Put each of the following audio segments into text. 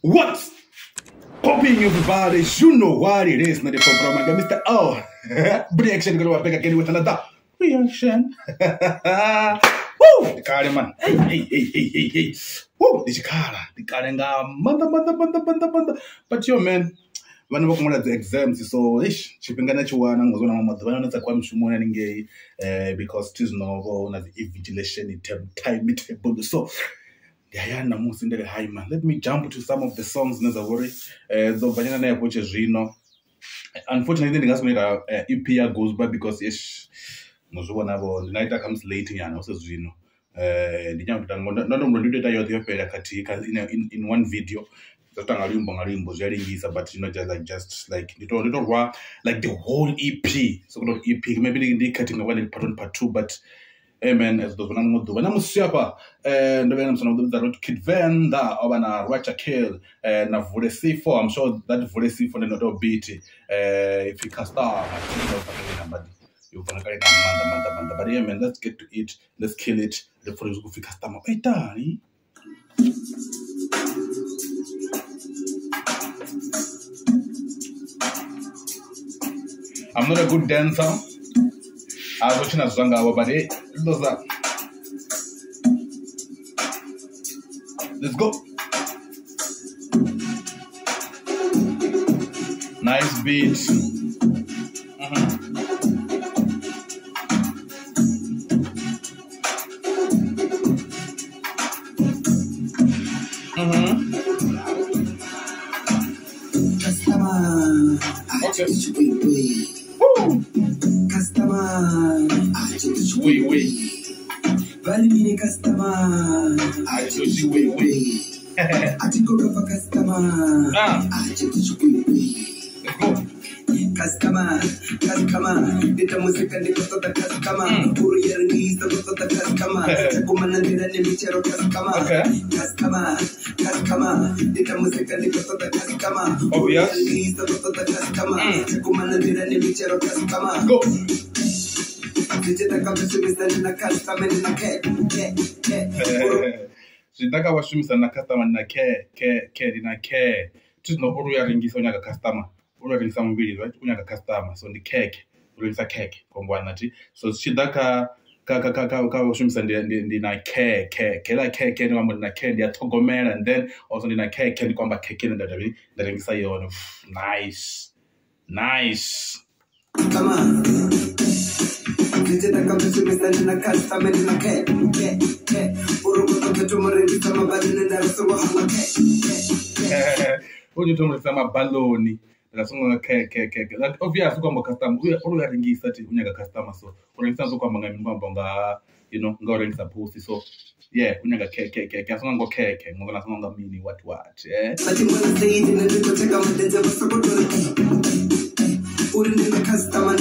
What's popping, everybody? You know what it is, not the program. Mr. Oh, reaction going to back again with another reaction. Woo! The car, man. Hey. Woo! The car. The car and manda. But yo, man, when we come at the exams, so shipping gonna chuana was one of my mother. That's why I'm showing because it is no na invigilation time table. So. Let me jump to some of the songs. Unfortunately, the guys made a EP goes by because the night comes late and also Zino. Not only in one video. But just like little like the whole EP. So not EP, maybe they cutting one in part 2, but amen. As those when I'm super and then some of the kid Venda or Racha kill and Vule C4. I'm sure that Vule C4 and not beat if you can start but you can carry Manda. But yeah, man, let's get to it. Let's kill it. The for you go fi customer. Hey, Danny. I'm not a good dancer. I was watching a song about it. Let's go. Nice beat. Okay. Woo. Customer, Wait. Valimini customer, I told you wait. I take over for customer, I told you Let's go. Customer, the music and the cost of the customer, Puru Yeringis, the cost of the customer, Kuman and the Michero customer, the music and the cost of the customer, Oh, yes. The cost of the customer, Kuman and the Michero customer. Go. Zvidaka vashumisa nakastama na care. Tino uruya ringisa unyaka customer. Uruya ringisa mbili, right? Unyaka customer. So the cake. Uruya cake. Kongwana ti. So shidaka vashumisa ndina care. Kela cake ni wambo na care. Ndi atogomera. And then also ndina cake ni kwamba cake ni ndadabi. Ndaringisa yono. Nice. Come on. When you told me some baloney, that's one like obvious to customer. We are in this customer, so for instance, you know, going supposed so yeah, we never cake. As long as cake, and we're going to mean what, yeah. The customer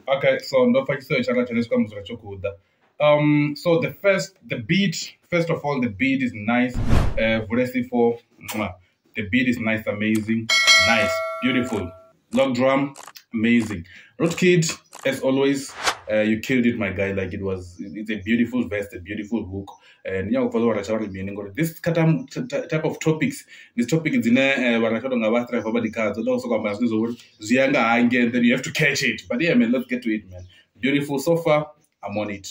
Okay, so no fact search so the beat, first of all, the beat is nice. Vule C4, the beat is nice, amazing, nice, beautiful. Log drum, amazing. Road Kid, as always, you killed it, my guy. Like it's a beautiful verse, a beautiful hook. And yeah, this type of topics, this topic is in then you have to catch it. But yeah, man, let's get to it, man. Beautiful so far, I'm on it.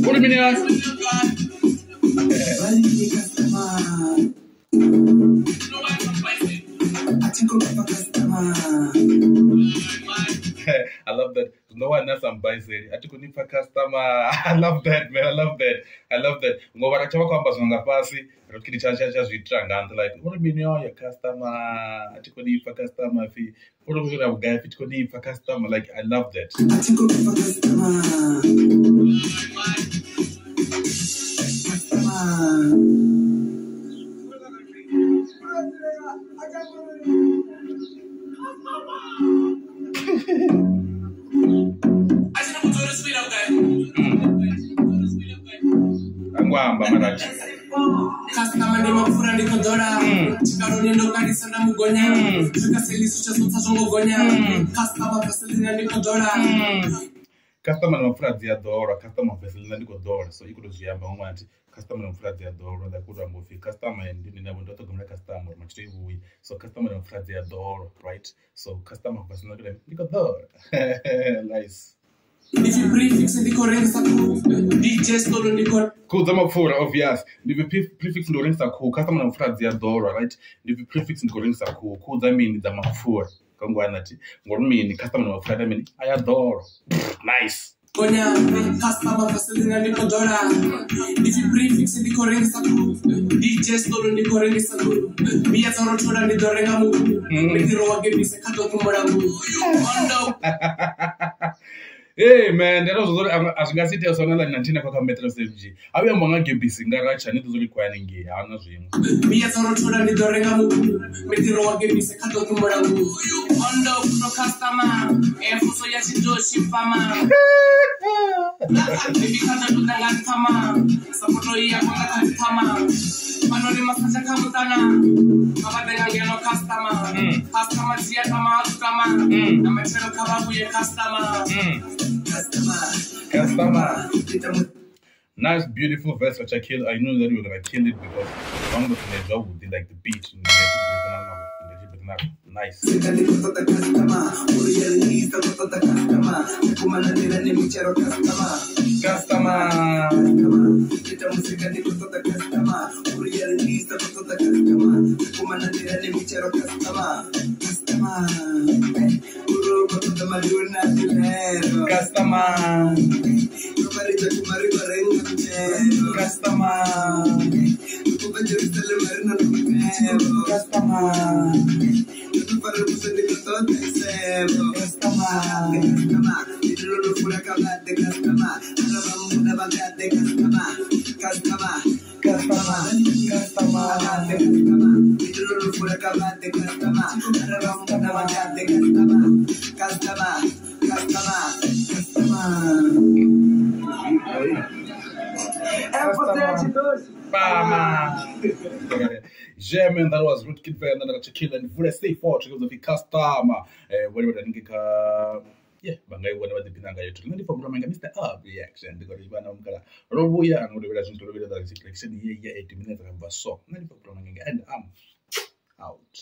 What do you mean? I love that. No one else I'm buying. Atikunipa customer. I love that, man. I love that. Ngoba Racha kwamba zonga pasi. Rokidi chacha zvitranga and like, what do you mean your customer? Atikunipa customer fee. What do you mean guy atikunipa customer? Like, I love that. Atikunipa customer. Angwamba manaji. Customer ni mafura ni kodora. Chikaroni ndo karisana mugonya. Tukaseli sucha sota zongogonya. Customer faselina ni kodora. Customer ni mafura ziadora. Customer faselina ni kodora. So ikudo ziyamba umwanti. Customer ni mafura ziadora. Like kudo ambofi. Customer ndi nabo ndoto gumna customer. Machite hui. So customer ni mafura ziadora. Right? So customer faselina ni kodora. Nice. If you prefix in the correct cool, DJ store in the correct. Cool, the mafura, obvious. If you prefix in the correct cool, customer and friends are door, right? If you prefix in the correct cool, cool, that means the mafura. Come go and what mean customer and friend, I mean, I adore. Nice. Konya, customer facility and the Kodora. If you prefix in the correct cool, DJ store in the correct cool. Me at our children and the Doregamu. Make the road give me a cut of Moramu. Hey man, that was as you see there's another 19 kwa metro CFG. Abi amanga gebisi nga Racha ni tuzuri kwa ningi ana zwingo. Me at our children and the Doregamu. Make the road give me a cut of Moramu. Ondo pro customer. Fuso ya chijo shifama. Bibi kanda tutanga kama. Sapoto ya kwa kama. Manori masacha kamutana. Kabadenga ngeno customer. Customer tia kama kama. Na machero kababu ye customer. Customer. Nice, beautiful verse, which I killed. I knew that we were gonna kill it because one of the job would be like the beat. Nice. Yeah, man, that was Rootkid Venda and Racha Kill and Vule stay for because of the customer. Whatever I think, yeah, bangai whatever the pinanga yetu. Ngani for Mr. Reaction because you wanna Robuya and whatever that's going to be the reflection here 80 minutes of so. Ngani for and I'm out.